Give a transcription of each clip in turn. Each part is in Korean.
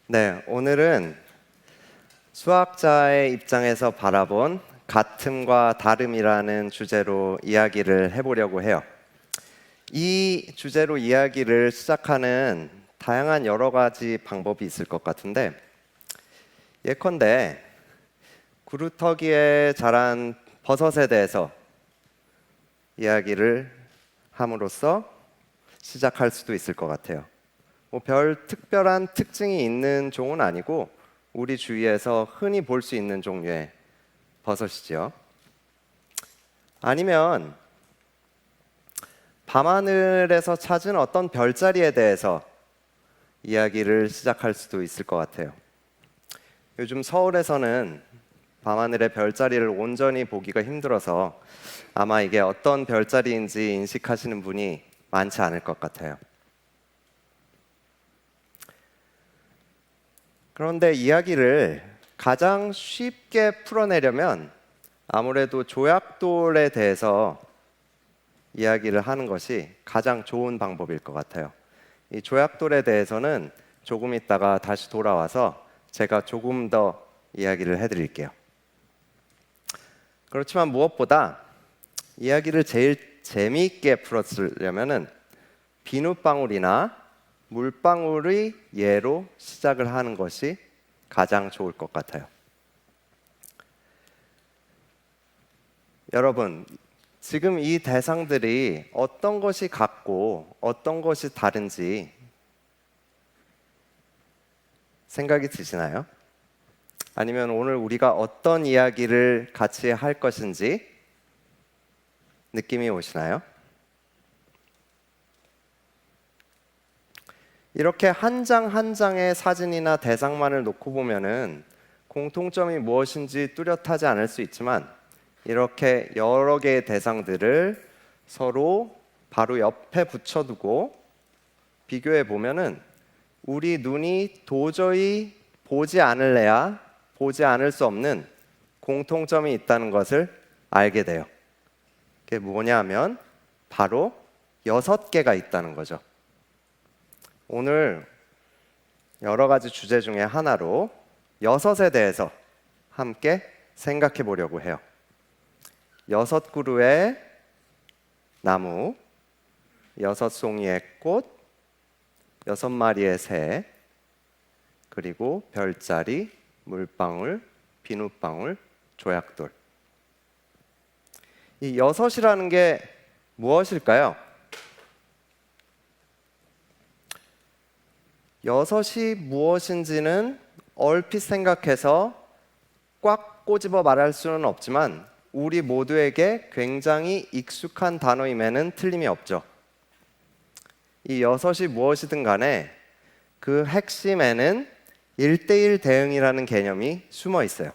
네, 오늘은 수학자의 입장에서 바라본 같음과 다름이라는 주제로 이야기를 해보려고 해요. 이 주제로 이야기를 시작하는 다양한 여러 가지 방법이 있을 것 같은데, 예컨대 구루터기에 자란 버섯에 대해서 이야기를 함으로써 시작할 수도 있을 것 같아요. 별 특별한 특징이 있는 종은 아니고 우리 주위에서 흔히 볼 수 있는 종류의 버섯이죠. 아니면 밤하늘에서 찾은 어떤 별자리에 대해서 이야기를 시작할 수도 있을 것 같아요. 요즘 서울에서는 밤하늘의 별자리를 온전히 보기가 힘들어서 아마 이게 어떤 별자리인지 인식하시는 분이 많지 않을 것 같아요. 그런데 이야기를 가장 쉽게 풀어내려면 아무래도 조약돌에 대해서 이야기를 하는 것이 가장 좋은 방법일 것 같아요. 이 조약돌에 대해서는 조금 있다가 다시 돌아와서 제가 조금 더 이야기를 해드릴게요. 그렇지만 무엇보다 이야기를 제일 재미있게 풀었으려면 비눗방울이나 물방울의 예로 시작을 하는 것이 가장 좋을 것 같아요. 여러분, 지금 이 대상들이 어떤 것이 같고 어떤 것이 다른지 생각이 드시나요? 아니면 오늘 우리가 어떤 이야기를 같이 할 것인지 느낌이 오시나요? 이렇게 한 장 한 장의 사진이나 대상만을 놓고 보면은 공통점이 무엇인지 뚜렷하지 않을 수 있지만 이렇게 여러 개의 대상들을 서로 바로 옆에 붙여두고 비교해 보면은 우리 눈이 도저히 보지 않을래야 보지 않을 수 없는 공통점이 있다는 것을 알게 돼요. 그게 뭐냐면 바로 6개가 있다는 거죠. 오늘 여러 가지 주제 중에 하나로 6에 대해서 함께 생각해 보려고 해요. 6그루의 나무, 6송이의 꽃, 6마리의 새, 그리고 별자리, 물방울, 비눗방울, 조약돌. 이 6이라는 게 무엇일까요? 6이 무엇인지는 얼핏 생각해서 꽉 꼬집어 말할 수는 없지만 우리 모두에게 굉장히 익숙한 단어임에는 틀림이 없죠. 이 6이 무엇이든 간에 그 핵심에는 1대1 대응이라는 개념이 숨어 있어요.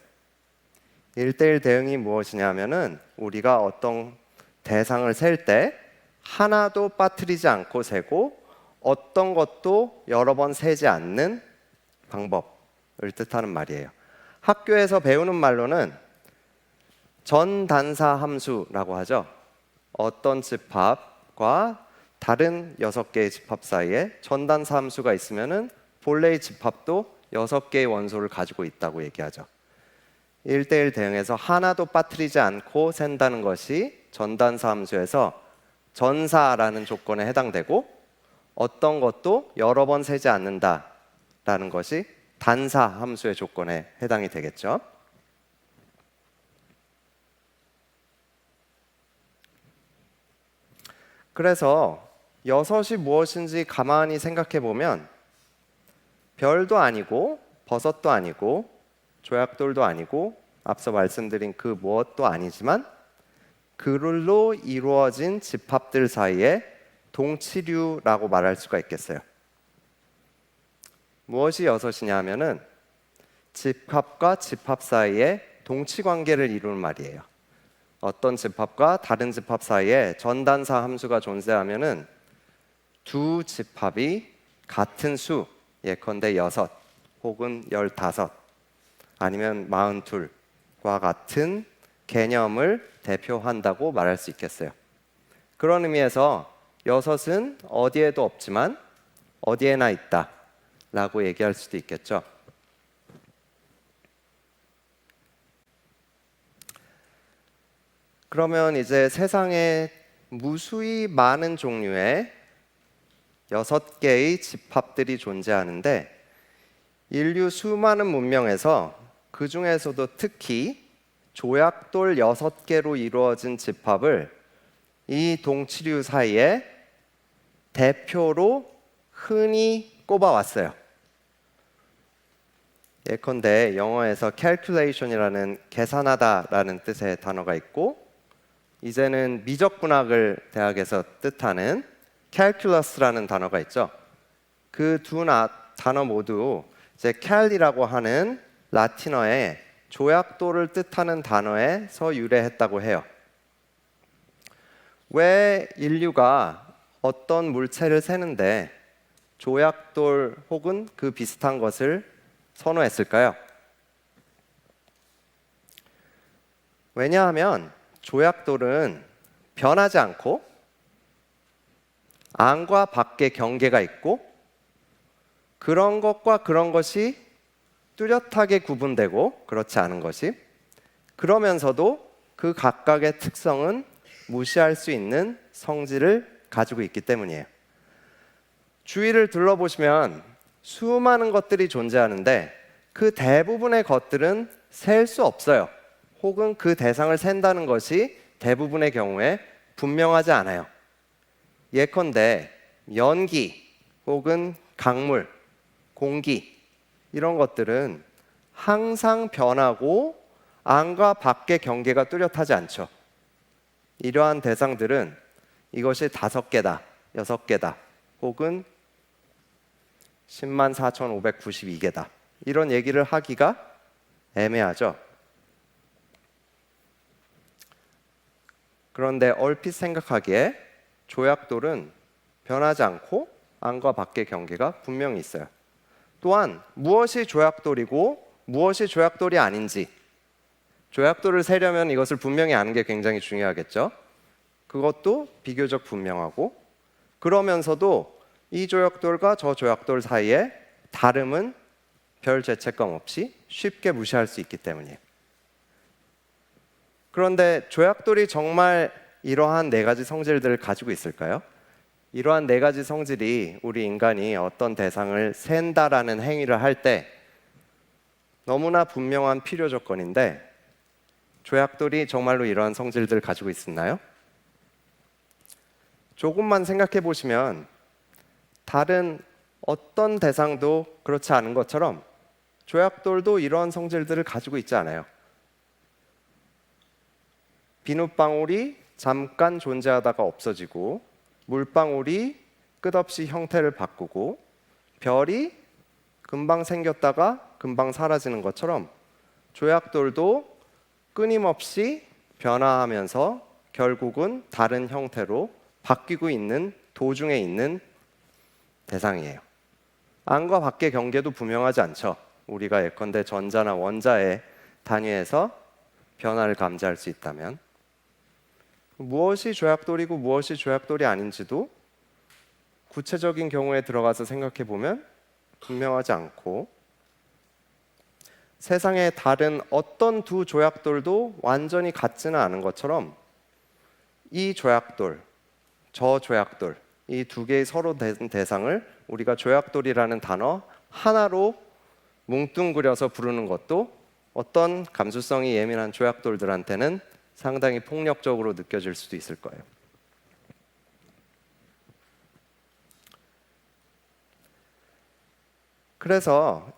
1대1 대응이 무엇이냐면은 우리가 어떤 대상을 셀 때 하나도 빠뜨리지 않고 세고 어떤 것도 여러 번 세지 않는 방법을 뜻하는 말이에요. 학교에서 배우는 말로는 전단사 함수라고 하죠. 어떤 집합과 다른 6개의 집합 사이에 전단사 함수가 있으면은 본래의 집합도 6개의 원소를 가지고 있다고 얘기하죠. 1대1 대응에서 하나도 빠뜨리지 않고 센다는 것이 전단사 함수에서 전사라는 조건에 해당되고 어떤 것도 여러 번 세지 않는다라는 것이 단사 함수의 조건에 해당이 되겠죠. 그래서 6이 무엇인지 가만히 생각해 보면 별도 아니고 버섯도 아니고 조약돌도 아니고 앞서 말씀드린 그 무엇도 아니지만 그룰로 이루어진 집합들 사이에 동치류라고 말할 수가 있겠어요. 무엇이 6이냐 하면은 집합과 집합 사이에 동치관계를 이루는 말이에요. 어떤 집합과 다른 집합 사이에 전단사 함수가 존재하면은 두 집합이 같은 수, 예컨대 6 혹은 15 아니면 42과 같은 개념을 대표한다고 말할 수 있겠어요. 그런 의미에서 6은 어디에도 없지만 어디에나 있다. 라고 얘기할 수도 있겠죠. 그러면 이제 세상에 무수히 많은 종류의 6개의 집합들이 존재하는데 인류 수많은 문명에서 그 중에서도 특히 조약돌 6개로 이루어진 집합을 이 동치류 사이에 대표로 흔히 꼽아왔어요. 예컨대 영어에서 calculation이라는 계산하다라는 뜻의 단어가 있고 이제는 미적분학을 대학에서 뜻하는 calculus라는 단어가 있죠. 그 두 단어 모두 이제 cal이라고 하는 라틴어의 조약돌을 뜻하는 단어에서 유래했다고 해요. 왜 인류가 어떤 물체를 세는데 조약돌 혹은 그 비슷한 것을 선호했을까요? 왜냐하면 조약돌은 변하지 않고 안과 밖의 경계가 있고 그런 것과 그런 것이 뚜렷하게 구분되고 그렇지 않은 것이 그러면서도 그 각각의 특성은 무시할 수 있는 성질을 가지고 있기 때문이에요. 주위를 둘러보시면 수많은 것들이 존재하는데 그 대부분의 것들은 셀 수 없어요. 혹은 그 대상을 센다는 것이 대부분의 경우에 분명하지 않아요. 예컨대 연기 혹은 강물, 공기 이런 것들은 항상 변하고 안과 밖의 경계가 뚜렷하지 않죠. 이러한 대상들은 이것이 5개다, 6개다 혹은 104,592개다 이런 얘기를 하기가 애매하죠. 그런데 얼핏 생각하기에 조약돌은 변하지 않고 안과 밖의 경계가 분명히 있어요. 또한 무엇이 조약돌이고 무엇이 조약돌이 아닌지 조약돌을 세려면 이것을 분명히 아는 게 굉장히 중요하겠죠. 그것도 비교적 분명하고 그러면서도 이 조약돌과 저 조약돌 사이에 다름은 별 죄책감 없이 쉽게 무시할 수 있기 때문이에요. 그런데 조약돌이 정말 이러한 4가지 성질들을 가지고 있을까요? 이러한 4가지 성질이 우리 인간이 어떤 대상을 센다라는 행위를 할 때 너무나 분명한 필요 조건인데 조약돌이 정말로 이러한 성질들을 가지고 있었나요? 조금만 생각해 보시면 다른 어떤 대상도 그렇지 않은 것처럼 조약돌도 이러한 성질들을 가지고 있지 않아요. 비눗방울이 잠깐 존재하다가 없어지고 물방울이 끝없이 형태를 바꾸고 별이 금방 생겼다가 금방 사라지는 것처럼 조약돌도 끊임없이 변화하면서 결국은 다른 형태로 바뀌고 있는 도중에 있는 대상이에요. 안과 밖의 경계도 분명하지 않죠. 우리가 예컨대 전자나 원자의 단위에서 변화를 감지할 수 있다면 무엇이 조약돌이고 무엇이 조약돌이 아닌지도 구체적인 경우에 들어가서 생각해 보면 분명하지 않고 세상의 다른 어떤 두 조약돌도 완전히 같지는 않은 것처럼 이 조약돌, 저 조약돌 이 2개의 서로 다른 대상을 우리가 조약돌이라는 단어 하나로 뭉뚱그려서 부르는 것도 어떤 감수성이 예민한 조약돌들한테는 상당히 폭력적으로 느껴질 수도 있을 거예요. 그래서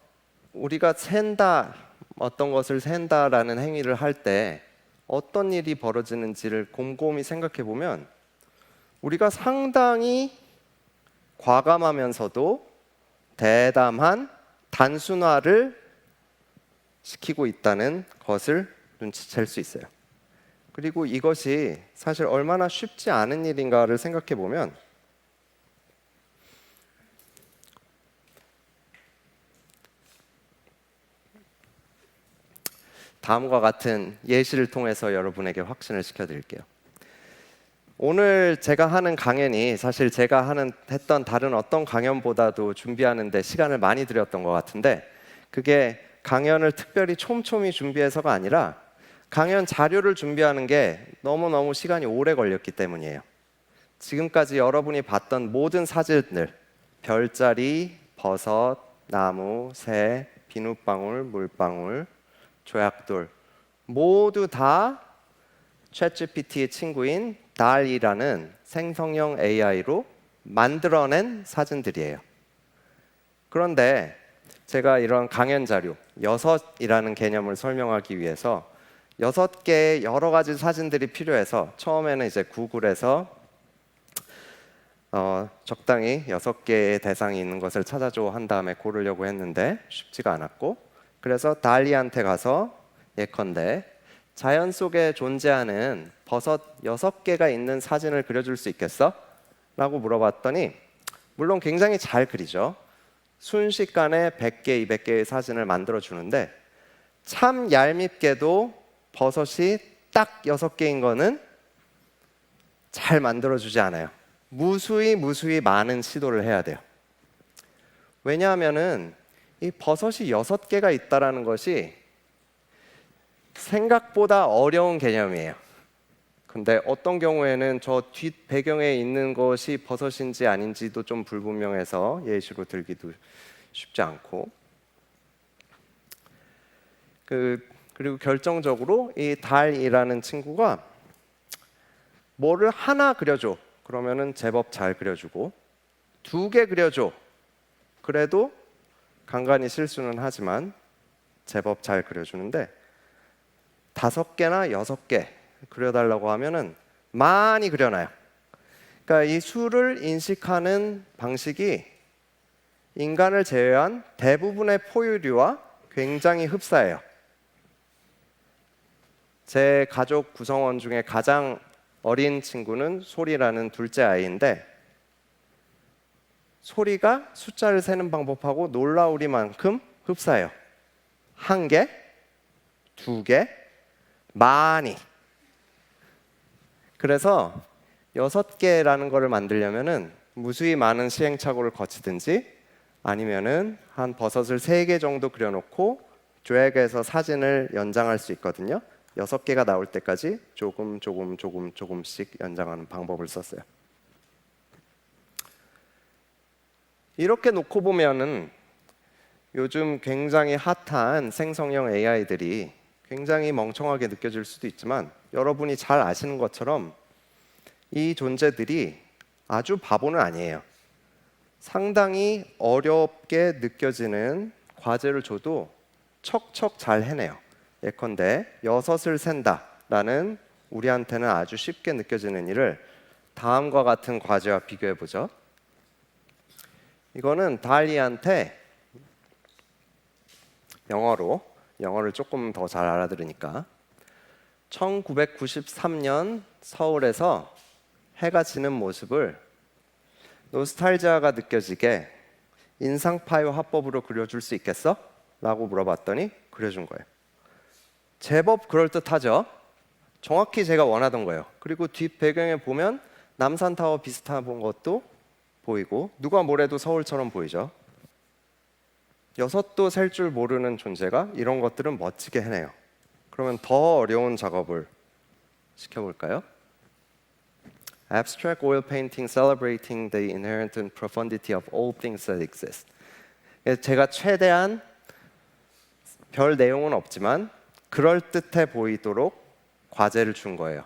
우리가 센다, 어떤 것을 센다라는 행위를 할 때 어떤 일이 벌어지는지를 곰곰이 생각해 보면 우리가 상당히 과감하면서도 대담한 단순화를 시키고 있다는 것을 눈치챌 수 있어요. 그리고 이것이 사실 얼마나 쉽지 않은 일인가를 생각해 보면 다음과 같은 예시를 통해서 여러분에게 확신을 시켜드릴게요. 오늘 제가 하는 강연이 사실 제가 했던 다른 어떤 강연보다도 준비하는데 시간을 많이 들였던 것 같은데, 그게 강연을 특별히 촘촘히 준비해서가 아니라 강연 자료를 준비하는 게 너무너무 시간이 오래 걸렸기 때문이에요. 지금까지 여러분이 봤던 모든 사진들, 별자리, 버섯, 나무, 새, 비눗방울, 물방울, 조약돌, 모두 다 챗GPT의 친구인 달이라는 생성형 AI로 만들어낸 사진들이에요. 그런데 제가 이런 강연 자료, 여섯이라는 개념을 설명하기 위해서 6개의 여러 가지 사진들이 필요해서 처음에는 이제 구글에서 적당히 6개의 대상이 있는 것을 찾아줘 한 다음에 고르려고 했는데 쉽지가 않았고, 그래서 달리한테 가서 예컨대 자연 속에 존재하는 버섯 6개가 있는 사진을 그려줄 수 있겠어? 라고 물어봤더니 물론 굉장히 잘 그리죠. 순식간에 100개, 200개의 사진을 만들어 주는데 참 얄밉게도 버섯이 딱 6개인 거는 잘 만들어 주지 않아요. 무수히 많은 시도를 해야 돼요. 왜냐하면은 이 버섯이 6개가 있다라는 것이 생각보다 어려운 개념이에요. 근데 어떤 경우에는 저 뒷 배경에 있는 것이 버섯인지 아닌지도 좀 불분명해서 예시로 들기도 쉽지 않고, 그리고 결정적으로 이 달이라는 친구가 뭐를 하나 그려줘 그러면은 제법 잘 그려주고, 2개 그려줘 그래도 간간히 실수는 하지만 제법 잘 그려주는데 5개나 6개 그려달라고 하면은 많이 그려놔요. 그러니까 이 수를 인식하는 방식이 인간을 제외한 대부분의 포유류와 굉장히 흡사해요. 제 가족 구성원 중에 가장 어린 친구는 소리라는 둘째 아이인데, 소리가 숫자를 세는 방법하고 놀라우리만큼 흡사해요. 1개, 2개, 많이. 그래서 6개라는 거를 만들려면은 무수히 많은 시행착오를 거치든지 아니면은 한 버섯을 3개 정도 그려놓고 드래그해서 사진을 연장할 수 있거든요. 6개가 나올 때까지 조금씩 연장하는 방법을 썼어요. 이렇게 놓고 보면은 요즘 굉장히 핫한 생성형 AI들이 굉장히 멍청하게 느껴질 수도 있지만, 여러분이 잘 아시는 것처럼 이 존재들이 아주 바보는 아니에요. 상당히 어렵게 느껴지는 과제를 줘도 척척 잘 해내요. 예컨대 6을 센다라는 우리한테는 아주 쉽게 느껴지는 일을 다음과 같은 과제와 비교해 보죠. 이거는 달리한테 영어를 조금 더 잘 알아들으니까 1993년 서울에서 해가 지는 모습을 노스탈지아가 느껴지게 인상파요 화법으로 그려줄 수 있겠어? 라고 물어봤더니 그려준 거예요. 제법 그럴듯하죠? 정확히 제가 원하던 거예요. 그리고 뒷 배경에 보면 남산타워 비슷한 것도 보이고 누가 뭐래도 서울처럼 보이죠. 6도 셀 줄 모르는 존재가 이런 것들은 멋지게 해내요. 그러면 더 어려운 작업을 시켜볼까요? Abstract oil painting celebrating the inherent profundity of all things that exist. 제가 최대한 별 내용은 없지만 그럴듯해 보이도록 과제를 준 거예요.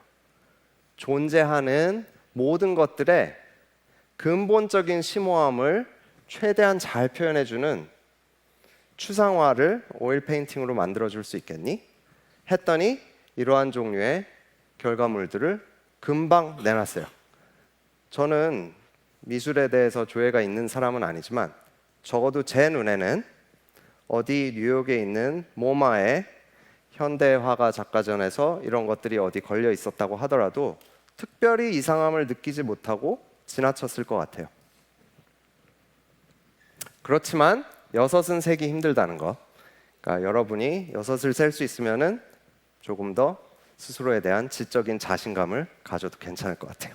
존재하는 모든 것들의 근본적인 심오함을 최대한 잘 표현해주는 추상화를 오일 페인팅으로 만들어줄 수 있겠니? 했더니 이러한 종류의 결과물들을 금방 내놨어요. 저는 미술에 대해서 조예가 있는 사람은 아니지만 적어도 제 눈에는 어디 뉴욕에 있는 모마의 현대화가 작가전에서 이런 것들이 어디 걸려 있었다고 하더라도 특별히 이상함을 느끼지 못하고 지나쳤을 것 같아요. 그렇지만 6은 세기 힘들다는 거. 그러니까 여러분이 6을 셀 수 있으면은 조금 더 스스로에 대한 지적인 자신감을 가져도 괜찮을 것 같아요.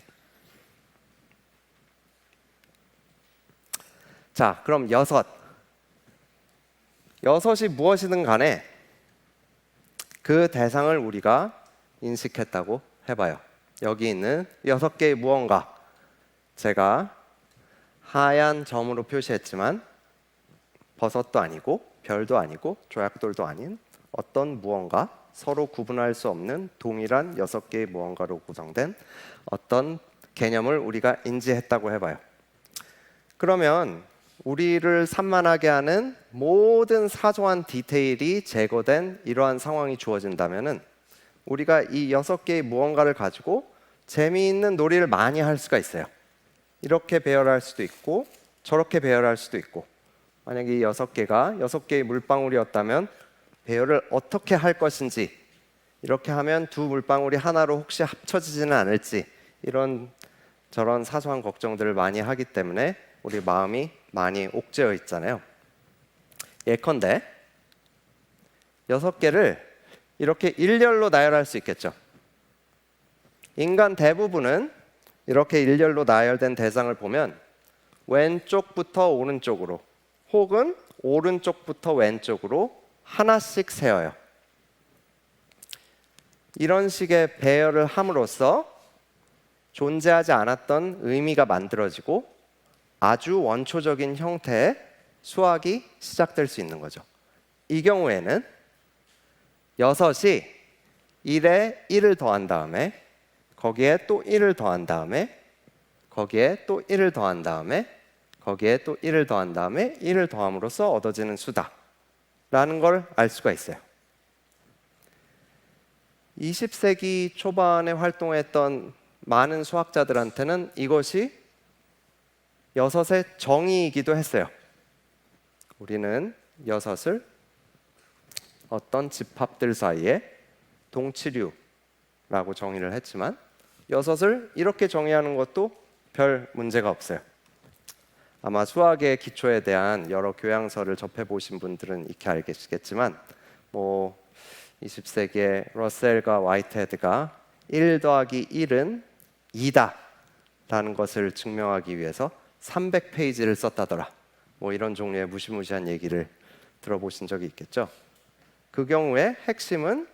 자, 그럼 여섯이 무엇이든 간에 그 대상을 우리가 인식했다고 해봐요. 여기 있는 6개의 무언가, 제가 하얀 점으로 표시했지만 버섯도 아니고 별도 아니고 조약돌도 아닌 어떤 무언가, 서로 구분할 수 없는 동일한 6개의 무언가로 구성된 어떤 개념을 우리가 인지했다고 해봐요. 그러면 우리를 산만하게 하는 모든 사소한 디테일이 제거된 이러한 상황이 주어진다면은 우리가 이 6개의 무언가를 가지고 재미있는 놀이를 많이 할 수가 있어요. 이렇게 배열할 수도 있고 저렇게 배열할 수도 있고, 만약에 이 6개가 6개의 물방울이었다면 배열을 어떻게 할 것인지, 이렇게 하면 두 물방울이 하나로 혹시 합쳐지지는 않을지, 이런 저런 사소한 걱정들을 많이 하기 때문에 우리 마음이 많이 옥죄어 있잖아요. 예컨대 6개를 이렇게 일렬로 나열할 수 있겠죠. 인간 대부분은 이렇게 일렬로 나열된 대상을 보면 왼쪽부터 오른쪽으로 혹은 오른쪽부터 왼쪽으로 하나씩 세어요. 이런 식의 배열을 함으로써 존재하지 않았던 의미가 만들어지고 아주 원초적인 형태의 수학이 시작될 수 있는 거죠. 이 경우에는 6이 1에 1을 더한 다음에 거기에 또 1을 더한 다음에 거기에 또 1을 더한 다음에 거기에 또 1을 더한 다음에 1을 더함으로써 얻어지는 수다라는 걸 알 수가 있어요. 20세기 초반에 활동했던 많은 수학자들한테는 이것이 6의 정의이기도 했어요. 우리는 6을 어떤 집합들 사이에 동치류라고 정의를 했지만 6을 이렇게 정의하는 것도 별 문제가 없어요. 아마 수학의 기초에 대한 여러 교양서를 접해보신 분들은 익히 알겠지만 20세기에 러셀과 화이트헤드가 1 더하기 1은 2다 라는 것을 증명하기 위해서 300페이지를 썼다더라, 이런 종류의 무시무시한 얘기를 들어보신 적이 있겠죠. 그 경우에 핵심은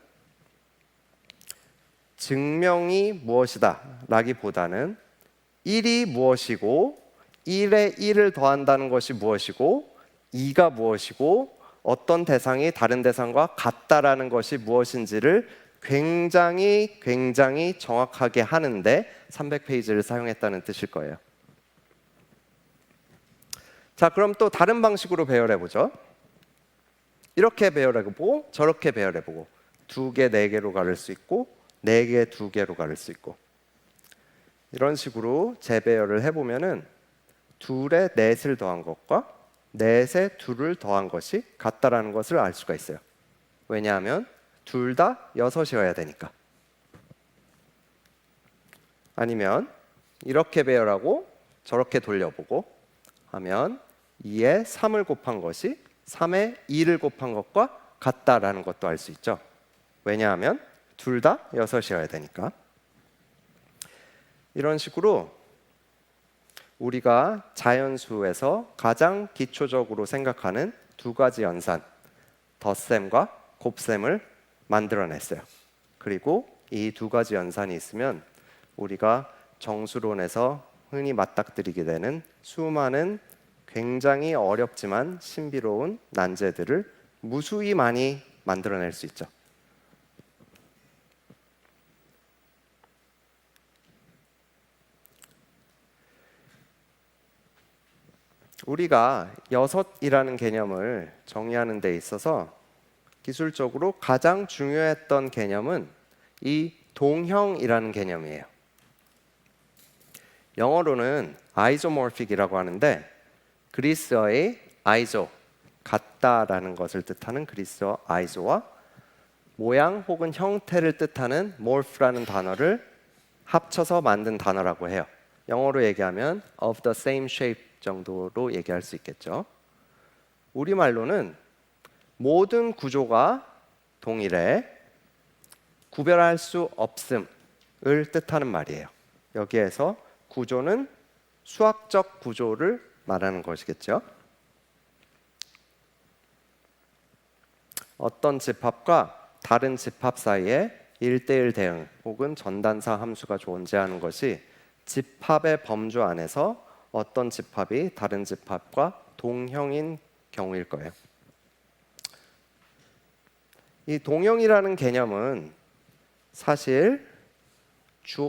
증명이 무엇이다 라기보다는 1이 무엇이고 1에 1을 더한다는 것이 무엇이고 2가 무엇이고 어떤 대상이 다른 대상과 같다라는 것이 무엇인지를 굉장히 정확하게 하는데 300페이지를 사용했다는 뜻일 거예요. 자, 그럼 또 다른 방식으로 배열해보죠. 이렇게 배열해보고 저렇게 배열해보고 2개, 4개로 가를 수 있고 4개, 2개로 가를 수 있고, 이런 식으로 재배열을 해보면은 2에 4을 더한 것과 4에 2를 더한 것이 같다라는 것을 알 수가 있어요. 왜냐하면 둘 다 6이어야 되니까. 아니면 이렇게 배열하고 저렇게 돌려보고 하면 2에 3을 곱한 것이 3에 2를 곱한 것과 같다라는 것도 알 수 있죠. 왜냐하면 둘 다 6이어야 되니까. 이런 식으로 우리가 자연수에서 가장 기초적으로 생각하는 두 가지 연산, 덧셈과 곱셈을 만들어냈어요. 그리고 이 두 가지 연산이 있으면 우리가 정수론에서 흔히 맞닥뜨리게 되는 수많은 굉장히 어렵지만 신비로운 난제들을 무수히 많이 만들어낼 수 있죠. 우리가 6이라는 개념을 정의하는 데 있어서 기술적으로 가장 중요했던 개념은 이 동형이라는 개념이에요. 영어로는 아이조모픽이라고 하는데, 그리스어의 아이조, 같다라는 것을 뜻하는 그리스어 아이조와 모양 혹은 형태를 뜻하는 morph라는 단어를 합쳐서 만든 단어라고 해요. 영어로 얘기하면 of the same shape 정도로 얘기할 수 있겠죠. 우리말로는 모든 구조가 동일해 구별할 수 없음을 뜻하는 말이에요. 여기에서 구조는 수학적 구조를 말하는 것이겠죠. 어떤 집합과 다른 집합 사이에 1대1 대응 혹은 전단사 함수가 존재하는 것이 집합의 범주 안에서 어떤 집합이 다른 집합과 동형인 경우일 거예요. 이 동형이라는 개념은 사실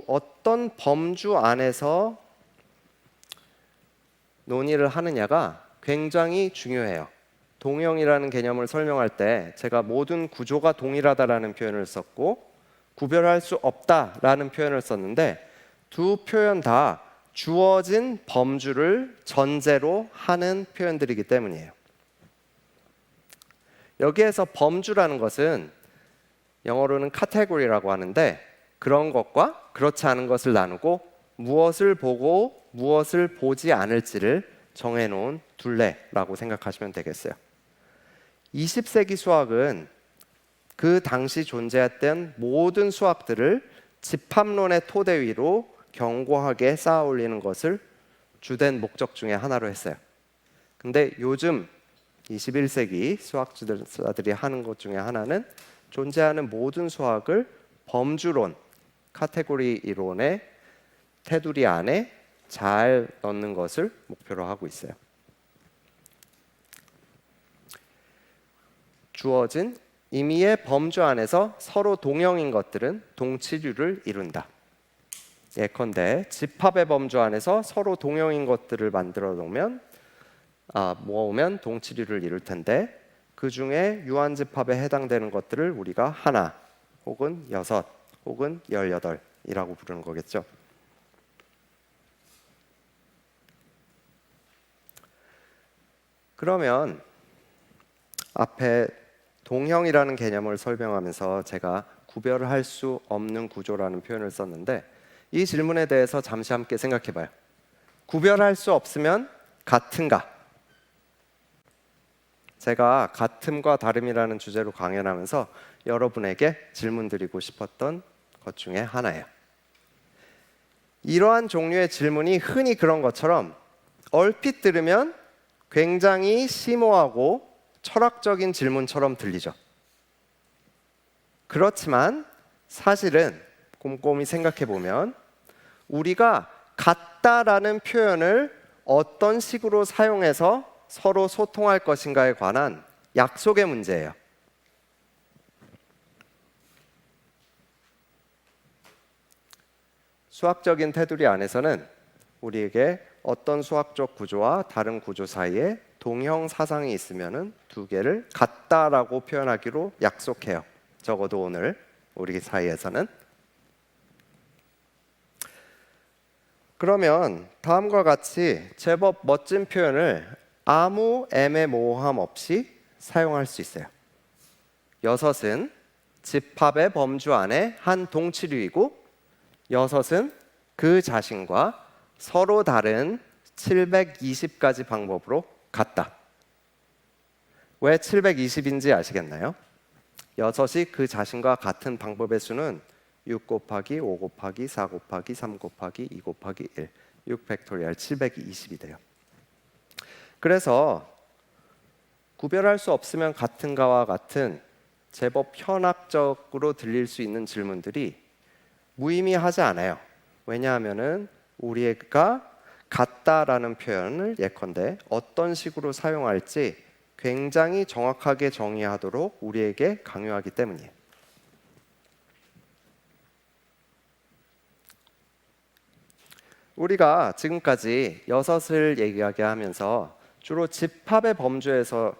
어떤 범주 안에서 논의를 하느냐가 굉장히 중요해요. 동형이라는 개념을 설명할 때 제가 모든 구조가 동일하다라는 표현을 썼고 구별할 수 없다라는 표현을 썼는데 두 표현 다 주어진 범주를 전제로 하는 표현들이기 때문이에요. 여기에서 범주라는 것은 영어로는 category라고 하는데 그런 것과 그렇지 않은 것을 나누고 무엇을 보고 무엇을 보지 않을지를 정해놓은 둘레라고 생각하시면 되겠어요. 20세기 수학은 그 당시 존재했던 모든 수학들을 집합론의 토대 위로 견고하게 쌓아 올리는 것을 주된 목적 중에 하나로 했어요. 근데 요즘 21세기 수학자들이 하는 것 중에 하나는 존재하는 모든 수학을 범주론, 카테고리 이론의 테두리 안에 잘 넣는 것을 목표로 하고 있어요. 주어진 임의의 범주 안에서 서로 동형인 것들은 동치류를 이룬다. 예컨대 집합의 범주 안에서 서로 동형인 것들을 만들어 놓으면 모으면 동치류를 이룰 텐데 그 중에 유한집합에 해당되는 것들을 우리가 하나 혹은 여섯 혹은 18이라고 부르는 거겠죠. 그러면 앞에 동형이라는 개념을 설명하면서 제가 구별을 할 수 없는 구조라는 표현을 썼는데 이 질문에 대해서 잠시 함께 생각해 봐요. 구별할 수 없으면 같은가? 제가 같음과 다름이라는 주제로 강연하면서 여러분에게 질문 드리고 싶었던 것 중에 하나예요. 이러한 종류의 질문이 흔히 그런 것처럼 얼핏 들으면 굉장히 심오하고 철학적인 질문처럼 들리죠. 그렇지만 사실은 곰곰이 생각해 보면 우리가 같다라는 표현을 어떤 식으로 사용해서 서로 소통할 것인가에 관한 약속의 문제예요. 수학적인 테두리 안에서는 우리에게 어떤 수학적 구조와 다른 구조 사이에 동형 사상이 있으면은 두 개를 같다라고 표현하기로 약속해요. 적어도 오늘 우리 사이에서는. 그러면 다음과 같이 제법 멋진 표현을 아무 애매모호함 없이 사용할 수 있어요. 여섯은 집합의 범주 안에 한 동치류이고 여섯은 그 자신과 서로 다른 720가지 방법으로 같다. 왜 720인지 아시겠나요? 여섯이 그 자신과 같은 방법의 수는 6 곱하기 5 곱하기 4 곱하기 3 곱하기 2 곱하기 1 6 팩토리얼 720이 돼요. 그래서 구별할 수 없으면 같은가와 같은 제법 현학적으로 들릴 수 있는 질문들이 무의미하지 않아요. 왜냐하면은 우리가 같다라는 표현을 예컨대 어떤 식으로 사용할지 굉장히 정확하게 정의하도록 우리에게 강요하기 때문이에요. 우리가 지금까지 여섯을 얘기하면서 주로 집합의 범주에서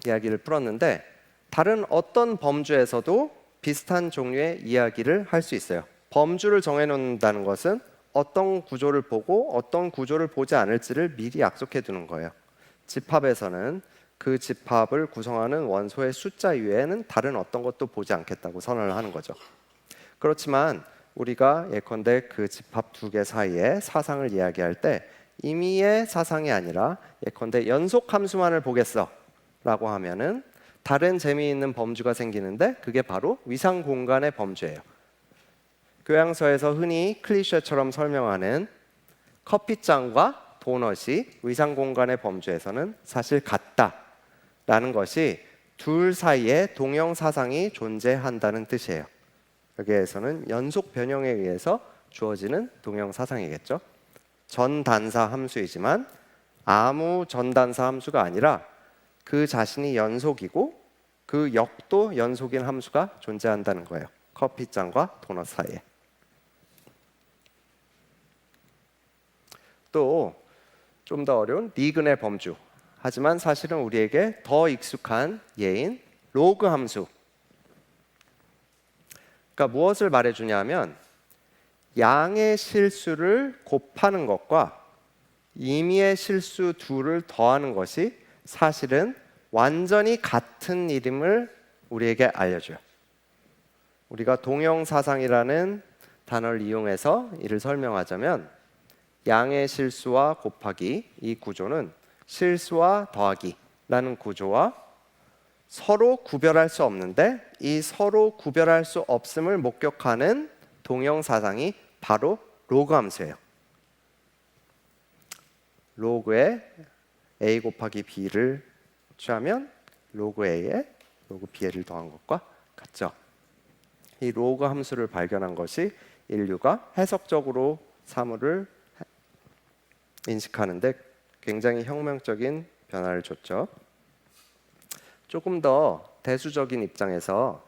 이야기를 풀었는데 다른 어떤 범주에서도 비슷한 종류의 이야기를 할 수 있어요. 범주를 정해놓는다는 것은 어떤 구조를 보고 어떤 구조를 보지 않을지를 미리 약속해 두는 거예요. 집합에서는 그 집합을 구성하는 원소의 숫자 이외에는 다른 어떤 것도 보지 않겠다고 선언을 하는 거죠. 그렇지만 우리가 예컨대 그 집합 두 개 사이에 사상을 이야기할 때 임의의 사상이 아니라 예컨대 연속 함수만을 보겠어 라고 하면은 다른 재미있는 범주가 생기는데 그게 바로 위상 공간의 범주예요. 교양서에서 흔히 클리셰처럼 설명하는 커피잔과 도넛이 위상 공간의 범주에서는 사실 같다라는 것이 둘 사이에 동형 사상이 존재한다는 뜻이에요. 여기에서는 연속 변형에 의해서 주어지는 동형 사상이겠죠. 전단사 함수이지만 아무 전단사 함수가 아니라 그 자신이 연속이고 그 역도 연속인 함수가 존재한다는 거예요. 커피잔과 도넛 사이에. 또 좀 더 어려운 리근의 범주. 하지만 사실은 우리에게 더 익숙한 예인 로그 함수. 그러니까 무엇을 말해주냐면 양의 실수를 곱하는 것과 임의의 실수 둘을 더하는 것이 사실은 완전히 같은 이름을 우리에게 알려줘요. 우리가 동형사상이라는 단어를 이용해서 이를 설명하자면 양의 실수와 곱하기 이 구조는 실수와 더하기라는 구조와 서로 구별할 수 없는데 이 서로 구별할 수 없음을 목격하는 동형사상이 바로 로그 함수예요. 로그에 a 곱하기 b를 취하면 로그 a에 로그 b를 더한 것과 같죠. 이 로그 함수를 발견한 것이 인류가 해석적으로 사물을 인식하는데 굉장히 혁명적인 변화를 줬죠. 조금 더 대수적인 입장에서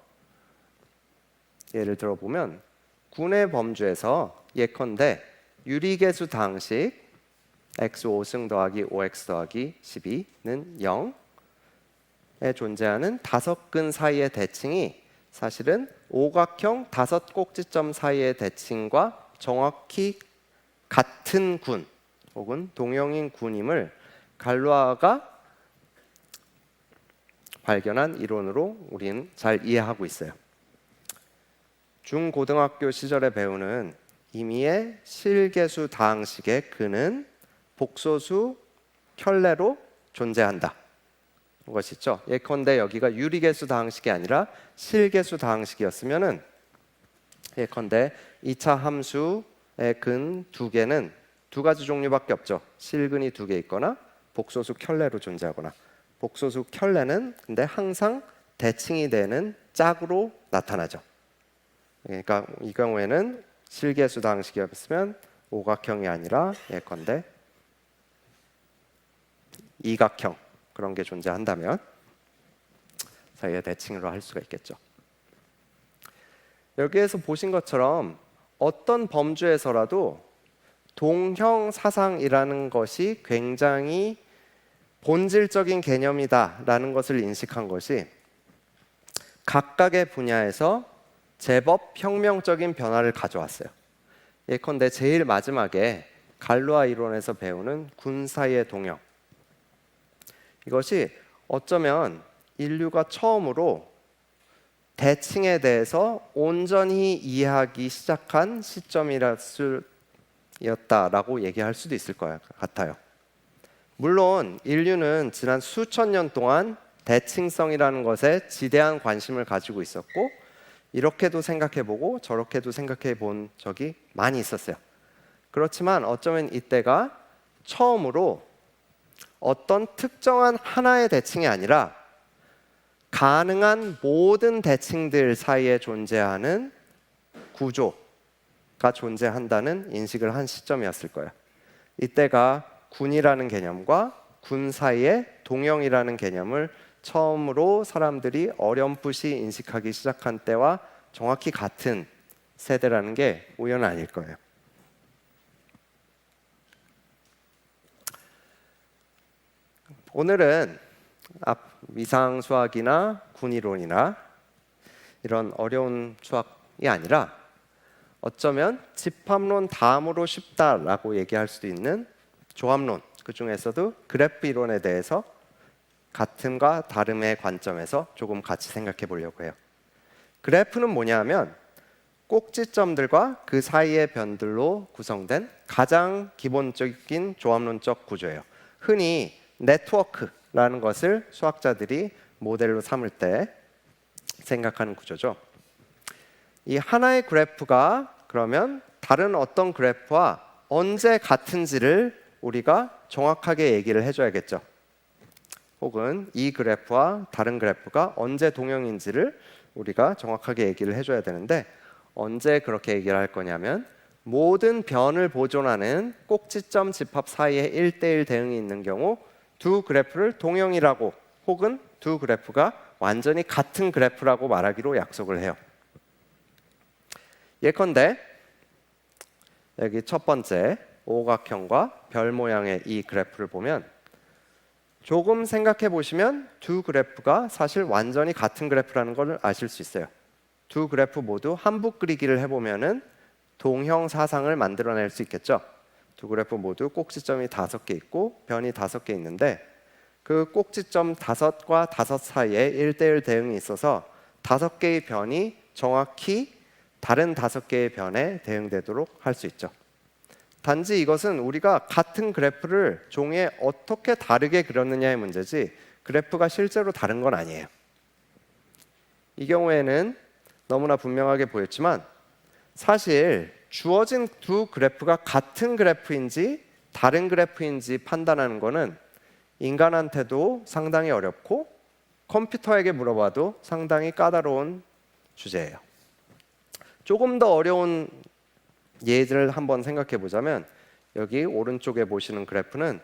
예를 들어보면 군의 범주에서 예컨대 유리계수 다항식 x 5승 더하기 5x 더하기 12는 0에 존재하는 다섯 근 사이의 대칭이 사실은 오각형 다섯 꼭지점 사이의 대칭과 정확히 같은 군 혹은 동형인 군임을 갈루아가 발견한 이론으로 우리는 잘 이해하고 있어요. 중고등학교 시절에 배우는 임의의 실계수 다항식의 근은 복소수 켤레로 존재한다. 것이죠. 예컨대 여기가 유리계수 다항식이 아니라 실계수 다항식이었으면은 예컨대 2차 함수의 근 두 개는 두 가지 종류밖에 없죠. 실근이 두 개 있거나 복소수 켤레로 존재하거나 복소수 켤레는 근데 항상 대칭이 되는 짝으로 나타나죠. 그러니까 이 경우에는 실계수 다항식이었으면 오각형이 아니라 예컨대 이각형 그런 게 존재한다면 사이에 대칭으로 할 수가 있겠죠. 여기에서 보신 것처럼 어떤 범주에서라도 동형 사상이라는 것이 굉장히 본질적인 개념이다라는 것을 인식한 것이 각각의 분야에서 제법 혁명적인 변화를 가져왔어요. 예컨대 제일 마지막에 갈루아 이론에서 배우는 군 사이의 동형. 이것이 어쩌면 인류가 처음으로 대칭에 대해서 온전히 이해하기 시작한 시점이었다라고 얘기할 수도 있을 것 같아요. 물론 인류는 지난 수천 년 동안 대칭성이라는 것에 지대한 관심을 가지고 있었고 이렇게도 생각해보고 저렇게도 생각해본 적이 많이 있었어요. 그렇지만 어쩌면 이때가 처음으로 어떤 특정한 하나의 대칭이 아니라 가능한 모든 대칭들 사이에 존재하는 구조가 존재한다는 인식을 한 시점이었을 거예요. 이때가 군이라는 개념과 군 사이의 동형이라는 개념을 처음으로 사람들이 어렴풋이 인식하기 시작한 때와 정확히 같은 세대라는 게 우연 아닐 거예요. 오늘은 위상 수학이나 군이론이나 이런 어려운 수학이 아니라 어쩌면 집합론 다음으로 쉽다라고 얘기할 수도 있는 조합론, 그 중에서도 그래프 이론에 대해서 같음과 다름의 관점에서 조금 같이 생각해 보려고 해요. 그래프는 뭐냐면 꼭지점들과 그 사이의 변들로 구성된 가장 기본적인 조합론적 구조예요. 흔히 네트워크라는 것을 수학자들이 모델로 삼을 때 생각하는 구조죠. 이 하나의 그래프가 그러면 다른 어떤 그래프와 언제 같은지를 우리가 정확하게 얘기를 해줘야겠죠. 혹은 이 그래프와 다른 그래프가 언제 동형인지를 우리가 정확하게 얘기를 해줘야 되는데, 언제 그렇게 얘기를 할 거냐면 모든 변을 보존하는 꼭지점 집합 사이에 1대1 대응이 있는 경우 두 그래프를 동형이라고, 혹은 두 그래프가 완전히 같은 그래프라고 말하기로 약속을 해요. 예컨대 여기 첫 번째 오각형과 별 모양의 이 그래프를 보면 조금 생각해 보시면 두 그래프가 사실 완전히 같은 그래프라는 걸 아실 수 있어요. 두 그래프 모두 한북 그리기를 해보면은 동형 사상을 만들어낼 수 있겠죠. 두 그래프 모두 꼭지점이 5개 있고 변이 5개 있는데, 그 꼭지점 5과 5 사이에 1대1 대응이 있어서 5개의 변이 정확히 다른 5개의 변에 대응되도록 할 수 있죠. 단지 이것은 우리가 같은 그래프를 종이에 어떻게 다르게 그렸느냐의 문제지 그래프가 실제로 다른 건 아니에요. 이 경우에는 너무나 분명하게 보였지만 사실 주어진 두 그래프가 같은 그래프인지 다른 그래프인지 판단하는 것은 인간한테도 상당히 어렵고 컴퓨터에게 물어봐도 상당히 까다로운 주제예요. 조금 더 어려운 예를 한번 생각해 보자면, 여기 오른쪽에 보시는 그래프는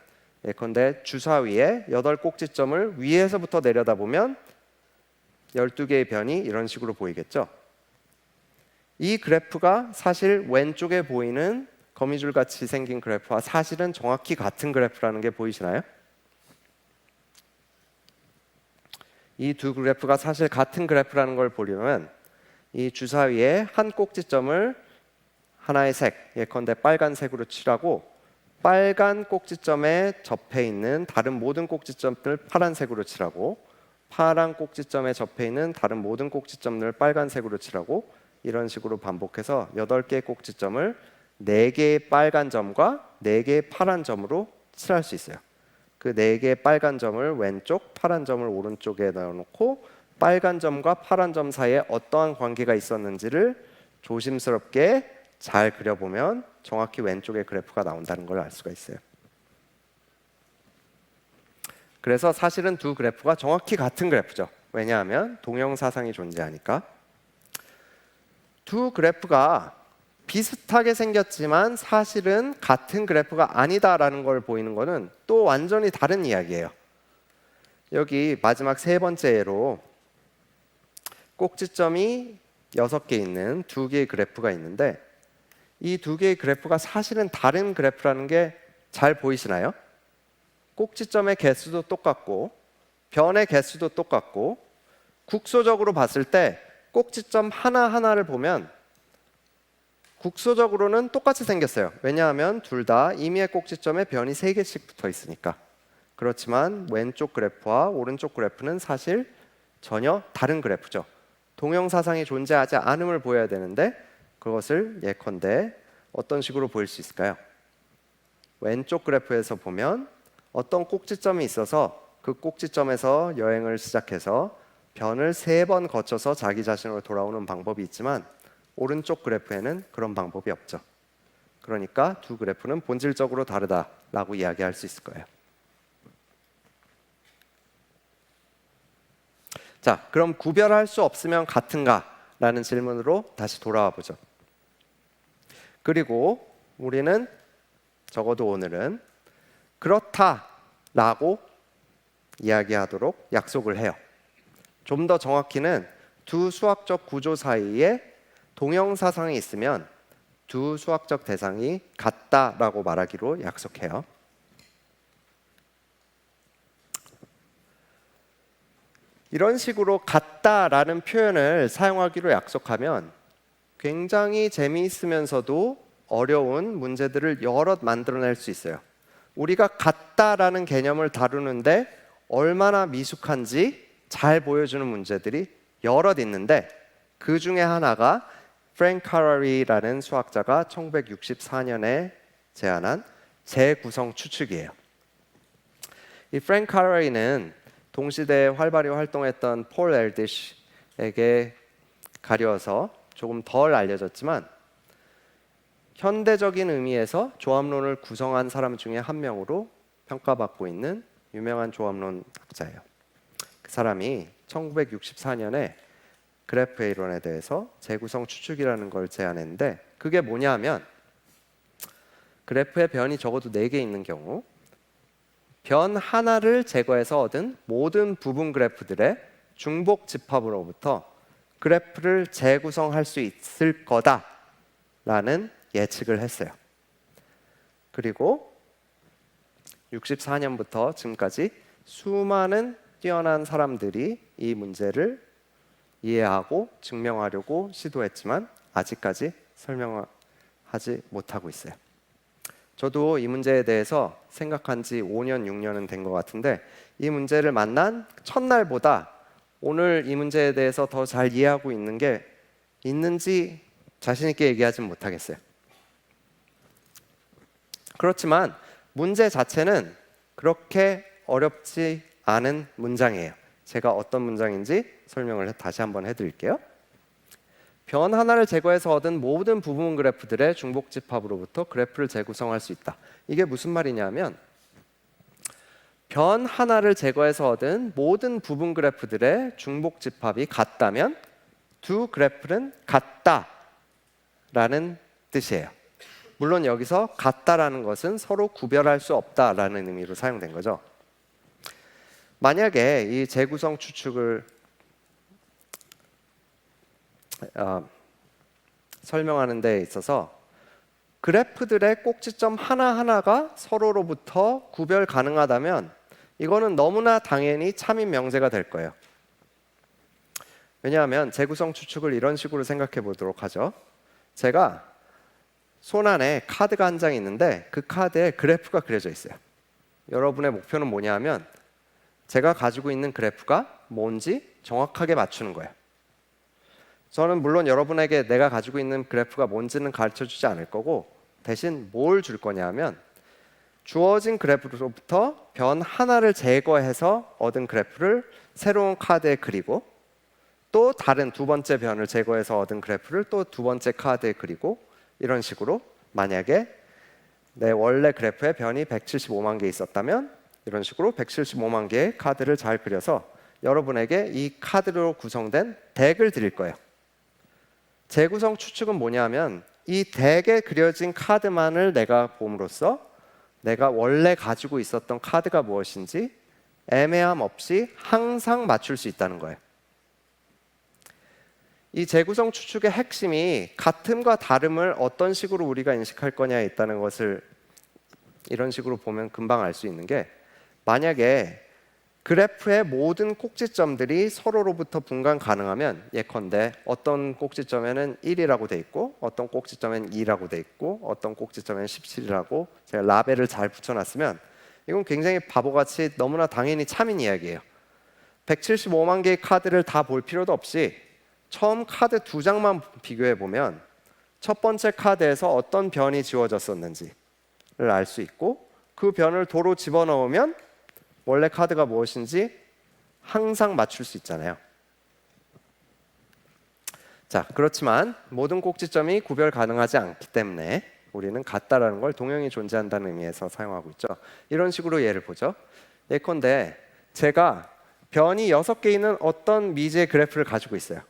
예컨대 주사위에 8꼭지점을 위에서부터 내려다보면 12개의 변이 이런 식으로 보이겠죠. 이 그래프가 사실 왼쪽에 보이는 거미줄 같이 생긴 그래프와 사실은 정확히 같은 그래프라는 게 보이시나요? 이 두 그래프가 사실 같은 그래프라는 걸 보려면 이 주사위에 한 꼭지점을 하나의 색, 예컨대 빨간색으로 칠하고 빨간 꼭지점에 접해 있는 다른 모든 꼭지점을 파란색으로 칠하고 파란 꼭지점에 접해 있는 다른 모든 꼭지점을 빨간색으로 칠하고 이런 식으로 반복해서 8개의 꼭지점을 4개의 빨간 점과 4개의 파란 점으로 칠할 수 있어요. 그 4개의 빨간 점을 왼쪽, 파란 점을 오른쪽에 넣어놓고 빨간 점과 파란 점 사이에 어떠한 관계가 있었는지를 조심스럽게 잘 그려보면 정확히 왼쪽에 그래프가 나온다는 걸 알 수가 있어요. 그래서 사실은 두 그래프가 정확히 같은 그래프죠. 왜냐하면 동형사상이 존재하니까. 두 그래프가 비슷하게 생겼지만 사실은 같은 그래프가 아니다라는 걸 보이는 것은 또 완전히 다른 이야기예요. 여기 마지막 세 번째 예로 꼭지점이 6개 있는 2개의 그래프가 있는데, 이 2개의 그래프가 사실은 다른 그래프라는 게 잘 보이시나요? 꼭지점의 개수도 똑같고 변의 개수도 똑같고 국소적으로 봤을 때 꼭지점 하나하나를 보면 국소적으로는 똑같이 생겼어요. 왜냐하면 둘 다 임의의 꼭지점에 변이 3개씩 붙어 있으니까. 그렇지만 왼쪽 그래프와 오른쪽 그래프는 사실 전혀 다른 그래프죠. 동형사상이 존재하지 않음을 보여야 되는데 그것을 예컨대 어떤 식으로 보일 수 있을까요? 왼쪽 그래프에서 보면 어떤 꼭지점이 있어서 그 꼭지점에서 여행을 시작해서 변을 3번 거쳐서 자기 자신으로 돌아오는 방법이 있지만 오른쪽 그래프에는 그런 방법이 없죠. 그러니까 두 그래프는 본질적으로 다르다라고 이야기할 수 있을 거예요. 자, 그럼 구별할 수 없으면 같은가? 라는 질문으로 다시 돌아와 보죠. 그리고 우리는 적어도 오늘은 그렇다라고 이야기하도록 약속을 해요. 좀 더 정확히는 두 수학적 구조 사이에 동형사상이 있으면 두 수학적 대상이 같다라고 말하기로 약속해요. 이런 식으로 같다라는 표현을 사용하기로 약속하면 굉장히 재미있으면서도 어려운 문제들을 여럿 만들어낼 수 있어요. 우리가 같다라는 개념을 다루는데 얼마나 미숙한지 잘 보여주는 문제들이 여럿 있는데, 그 중에 하나가 프랭크 카러리라는 수학자가 1964년에 제안한 재구성 추측이에요. 이 프랭크 카러리는 동시대에 활발히 활동했던 폴 엘디쉬에게 가려서 조금 덜 알려졌지만, 현대적인 의미에서 조합론을 구성한 사람 중에 한 명으로 평가받고 있는 유명한 조합론 학자예요. 그 사람이 1964년에 그래프의 이론에 대해서 재구성 추측이라는 걸 제안했는데, 그게 뭐냐 하면 그래프에 변이 적어도 4개 있는 경우 변 하나를 제거해서 얻은 모든 부분 그래프들의 중복 집합으로부터 그래프를 재구성할 수 있을 거다라는 예측을 했어요. 그리고 64년부터 지금까지 수많은 뛰어난 사람들이 이 문제를 이해하고 증명하려고 시도했지만 아직까지 설명하지 못하고 있어요. 저도 이 문제에 대해서 생각한 지 5년, 6년은 된 것 같은데, 이 문제를 만난 첫날보다 오늘 이 문제에 대해서 더 잘 이해하고 있는 게 있는지 자신 있게 얘기하진 못하겠어요. 그렇지만 문제 자체는 그렇게 어렵지 않은 문장이에요. 제가 어떤 문장인지 설명을 다시 한번 해드릴게요. 변 하나를 제거해서 얻은 모든 부분 그래프들의 중복 집합으로부터 그래프를 재구성할 수 있다. 이게 무슨 말이냐면, 변 하나를 제거해서 얻은 모든 부분 그래프들의 중복 집합이 같다면 두 그래프는 같다라는 뜻이에요. 물론 여기서 같다라는 것은 서로 구별할 수 없다라는 의미로 사용된 거죠. 만약에 이 재구성 추측을 설명하는 데 있어서 그래프들의 꼭지점 하나하나가 서로로부터 구별 가능하다면 이거는 너무나 당연히 참인 명제가 될 거예요. 왜냐하면 재구성 추측을 이런 식으로 생각해 보도록 하죠. 제가 손 안에 카드가 한 장이 있는데 그 카드에 그래프가 그려져 있어요. 여러분의 목표는 뭐냐 하면 제가 가지고 있는 그래프가 뭔지 정확하게 맞추는 거예요. 저는 물론 여러분에게 내가 가지고 있는 그래프가 뭔지는 가르쳐주지 않을 거고, 대신 뭘 줄 거냐 하면 주어진 그래프로부터 변 하나를 제거해서 얻은 그래프를 새로운 카드에 그리고, 또 다른 두 번째 변을 제거해서 얻은 그래프를 또 두 번째 카드에 그리고, 이런 식으로 만약에 내 원래 그래프에 변이 175만 개 있었다면 이런 식으로 175만 개의 카드를 잘 그려서 여러분에게 이 카드로 구성된 덱을 드릴 거예요. 재구성 추측은 뭐냐면 이 덱에 그려진 카드만을 내가 봄으로써 내가 원래 가지고 있었던 카드가 무엇인지 애매함 없이 항상 맞출 수 있다는 거예요. 이 재구성 추측의 핵심이 같음과 다름을 어떤 식으로 우리가 인식할 거냐에 있다는 것을 이런 식으로 보면 금방 알 수 있는 게, 만약에 그래프의 모든 꼭지점들이 서로로부터 분간 가능하면, 예컨대 어떤 꼭지점에는 1이라고 돼 있고 어떤 꼭지점에는 2라고 돼 있고 어떤 꼭지점에는 17이라고 제가 라벨을 잘 붙여놨으면 이건 굉장히 바보같이 너무나 당연히 참인 이야기예요. 175만 개의 카드를 다 볼 필요도 없이 처음 카드 2장만 비교해 보면 첫 번째 카드에서 어떤 변이 지워졌었는지를 알 수 있고, 그 변을 도로 집어넣으면 원래 카드가 무엇인지 항상 맞출 수 있잖아요. 자, 그렇지만 모든 꼭지점이 구별 가능하지 않기 때문에 우리는 같다라는 걸 동형이 존재한다는 의미에서 사용하고 있죠. 이런 식으로 예를 보죠. 예컨대 제가 변이 6개 있는 어떤 미지의 그래프를 가지고 있어요.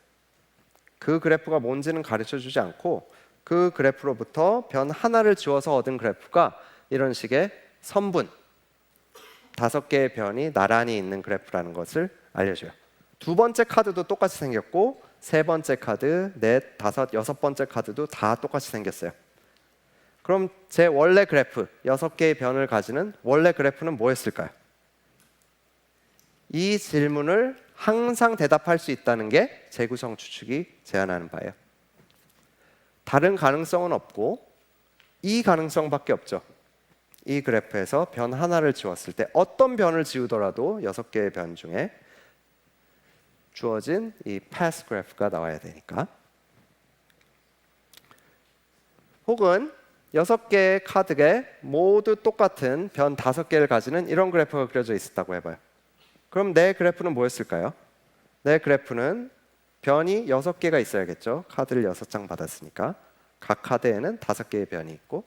그 그래프가 뭔지는 가르쳐주지 않고 그 그래프로부터 변 하나를 지워서 얻은 그래프가 이런 식의 선분 5개의 변이 나란히 있는 그래프라는 것을 알려줘요. 두 번째 카드도 똑같이 생겼고 세 번째 카드, 넷, 다섯, 여섯 번째 카드도 다 똑같이 생겼어요. 그럼 제 원래 그래프 6개의 변을 가지는 원래 그래프는 뭐였을까요? 이 질문을 항상 대답할 수 있다는 게 재구성 추측이 제안하는 바예요. 다른 가능성은 없고 이 가능성밖에 없죠. 이 그래프에서 변 하나를 지웠을 때 어떤 변을 지우더라도 6개의 변 중에 주어진 이 path 그래프가 나와야 되니까. 혹은 6개의 카드에 모두 똑같은 변 5개를 가지는 이런 그래프가 그려져 있었다고 해봐요. 그럼 내 그래프는 뭐였을까요? 내 그래프는 변이 6개가 있어야겠죠. 카드를 6장 받았으니까. 각 카드에는 5개의 변이 있고,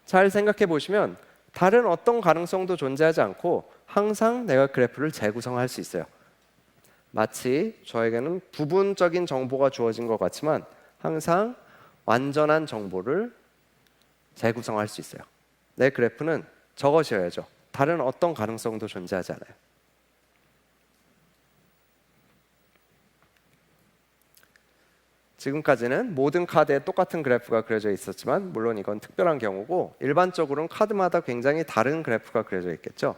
잘 생각해 보시면 다른 어떤 가능성도 존재하지 않고 항상 내가 그래프를 재구성할 수 있어요. 마치 저에게는 부분적인 정보가 주어진 것 같지만 항상 완전한 정보를 재구성할 수 있어요. 내 그래프는 저것이어야죠. 다른 어떤 가능성도 존재하지 않아요. 지금까지는 모든 카드에 똑같은 그래프가 그려져 있었지만 물론 이건 특별한 경우고 일반적으로는 카드마다 굉장히 다른 그래프가 그려져 있겠죠.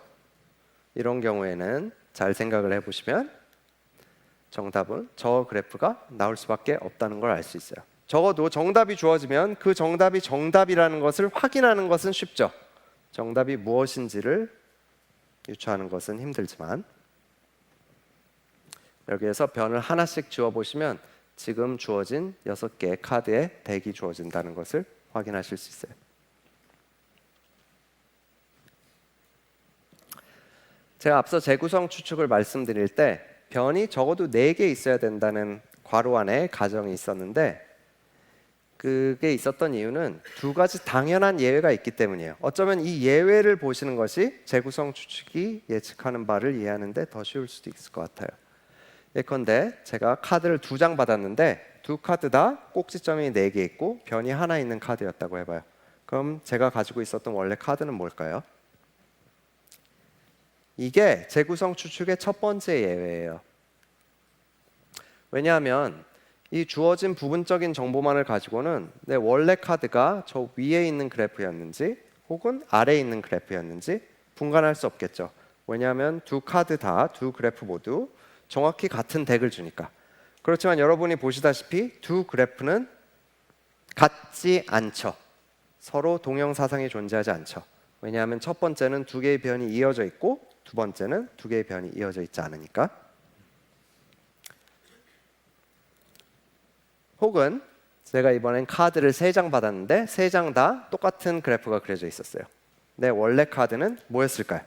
이런 경우에는 잘 생각을 해보시면 정답은 저 그래프가 나올 수밖에 없다는 걸 알 수 있어요. 적어도 정답이 주어지면 그 정답이 정답이라는 것을 확인하는 것은 쉽죠. 정답이 무엇인지를 유추하는 것은 힘들지만 여기에서 변을 하나씩 지워보시면 지금 주어진 6개의 카드에 100이 주어진다는 것을 확인하실 수 있어요. 제가 앞서 재구성 추측을 말씀드릴 때 변이 적어도 4개 있어야 된다는 괄호 안에 가정이 있었는데 그게 있었던 이유는 2가지 당연한 예외가 있기 때문이에요. 어쩌면 이 예외를 보시는 것이 재구성 추측이 예측하는 바를 이해하는데 더 쉬울 수도 있을 것 같아요. 예컨대 제가 카드를 2장 받았는데 2카드 다 꼭지점이 4개 있고 변이 하나 있는 카드였다고 해봐요. 그럼 제가 가지고 있었던 원래 카드는 뭘까요? 이게 재구성 추측의 첫 번째 예외예요. 왜냐하면 이 주어진 부분적인 정보만을 가지고는 내 원래 카드가 저 위에 있는 그래프였는지 혹은 아래에 있는 그래프였는지 분간할 수 없겠죠. 왜냐하면 2카드 다, 2 그래프 모두 정확히 같은 덱을 주니까. 그렇지만 여러분이 보시다시피 2 그래프는 같지 않죠. 서로 동형사상이 존재하지 않죠. 왜냐하면 첫 번째는 2개의 변이 이어져 있고 두 번째는 2개의 변이 이어져 있지 않으니까. 혹은 제가 이번엔 카드를 3장 받았는데 3장 다 똑같은 그래프가 그려져 있었어요. 내 원래 카드는 뭐였을까요?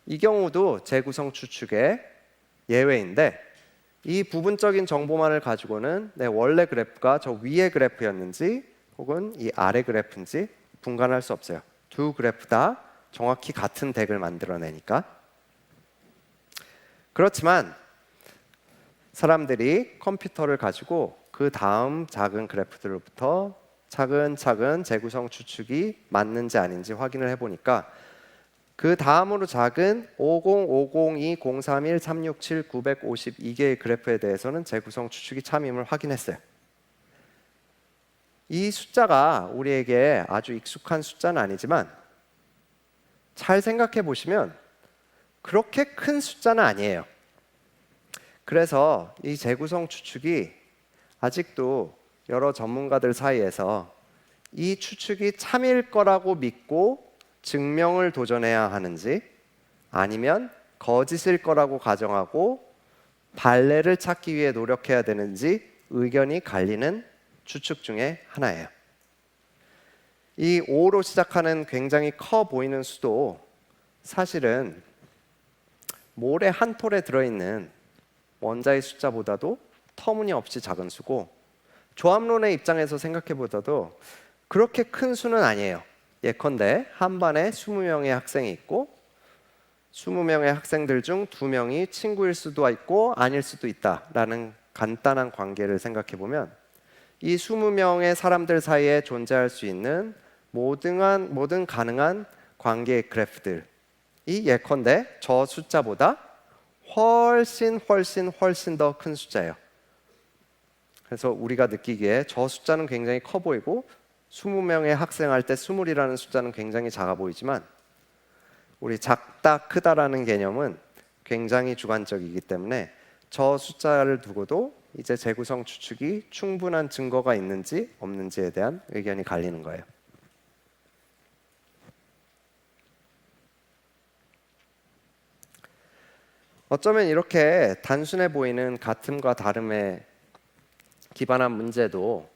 이 경우도 재구성 추측의 예외인데 이 부분적인 정보만을 가지고는 내 원래 그래프가 저 위의 그래프였는지 혹은 이 아래 그래프인지 분간할 수 없어요. 2 그래프 다 정확히 같은 덱을 만들어내니까. 그렇지만 사람들이 컴퓨터를 가지고 그 다음 작은 그래프들로부터 차근차근 재구성 추측이 맞는지 아닌지 확인을 해보니까 그 다음으로 작은 50, 502, 031, 367, 952개의 그래프에 대해서는 재구성 추측이 참임을 확인했어요. 이 숫자가 우리에게 아주 익숙한 숫자는 아니지만 잘 생각해 보시면 그렇게 큰 숫자는 아니에요. 그래서 이 재구성 추측이 아직도 여러 전문가들 사이에서 이 추측이 참일 거라고 믿고 증명을 도전해야 하는지 아니면 거짓일 거라고 가정하고 발레를 찾기 위해 노력해야 되는지 의견이 갈리는 추측 중에 하나예요. 이 5로 시작하는 굉장히 커 보이는 수도 사실은 모래 한 톨에 들어있는 원자의 숫자보다도 터무니없이 작은 수고 조합론의 입장에서 생각해보다도 그렇게 큰 수는 아니에요. 예컨대 한 반에 20명의 학생이 있고 20명의 학생들 중 2명이 친구일 수도 있고 아닐 수도 있다라는 간단한 관계를 생각해보면 이 20명의 사람들 사이에 존재할 수 있는 모든 가능한 관계의 그래프들이 예컨대 저 숫자보다 훨씬 더 큰 숫자예요. 그래서 우리가 느끼기에 저 숫자는 굉장히 커 보이고 20명의 학생 할 때 20이라는 숫자는 굉장히 작아 보이지만 우리 작다 크다라는 개념은 굉장히 주관적이기 때문에 저 숫자를 두고도 이제 재구성 추측이 충분한 증거가 있는지 없는지에 대한 의견이 갈리는 거예요. 어쩌면 이렇게 단순해 보이는 같음과 다름에 기반한 문제도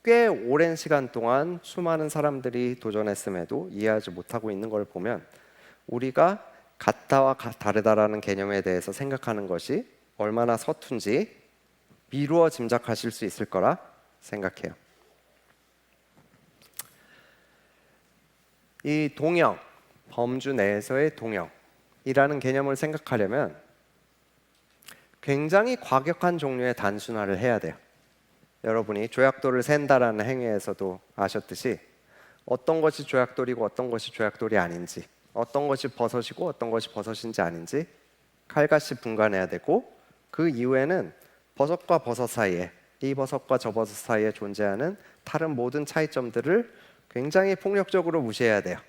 꽤 오랜 시간 동안 수많은 사람들이 도전했음에도 이해하지 못하고 있는 걸 보면 우리가 같다와 다르다라는 개념에 대해서 생각하는 것이 얼마나 서툰지 미루어 짐작하실 수 있을 거라 생각해요. 이 동형, 범주 내에서의 동형이라는 개념을 생각하려면 굉장히 과격한 종류의 단순화를 해야 돼요. 여러분이 조약돌을 샌다라는 행위에서도 아셨듯이 어떤 것이 조약돌이고 어떤 것이 조약돌이 아닌지, 어떤 것이 버섯이고 어떤 것이 버섯인지 아닌지 칼같이 분간해야 되고, 그 이후에는 버섯과 버섯 사이에, 이 버섯과 저 버섯 사이에 존재하는 다른 모든 차이점들을 굉장히 폭력적으로 무시해야 돼요.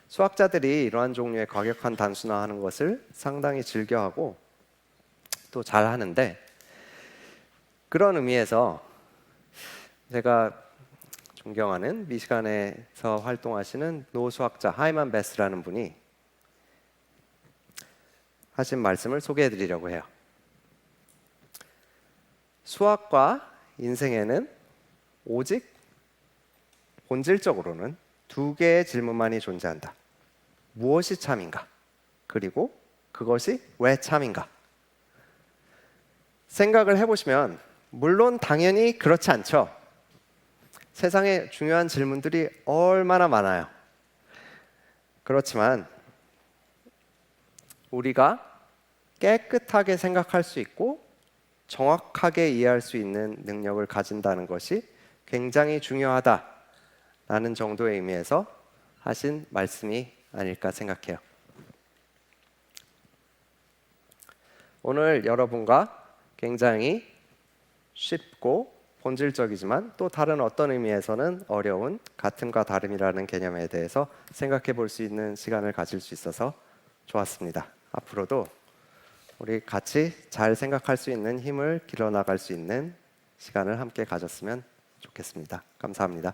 수학자들이 이러한 종류의 과격한 단순화하는 것을 상당히 즐겨하고 또 잘하는데, 그런 의미에서 제가 존경하는 미시간에서 활동하시는 노수학자 하이만 베스라는 분이 하신 말씀을 소개해 드리려고 해요. 수학과 인생에는 오직 본질적으로는 두 개의 질문만이 존재한다. 무엇이 참인가? 그리고 그것이 왜 참인가? 생각을 해보시면 물론 당연히 그렇지 않죠. 세상에 중요한 질문들이 얼마나 많아요. 그렇지만 우리가 깨끗하게 생각할 수 있고 정확하게 이해할 수 있는 능력을 가진다는 것이 굉장히 중요하다라는 정도의 의미에서 하신 말씀이 아닐까 생각해요. 오늘 여러분과 굉장히 쉽고 본질적이지만 또 다른 어떤 의미에서는 어려운 같음과 다름이라는 개념에 대해서 생각해 볼 수 있는 시간을 가질 수 있어서 좋았습니다. 앞으로도 우리 같이 잘 생각할 수 있는 힘을 길러나갈 수 있는 시간을 함께 가졌으면 좋겠습니다. 감사합니다.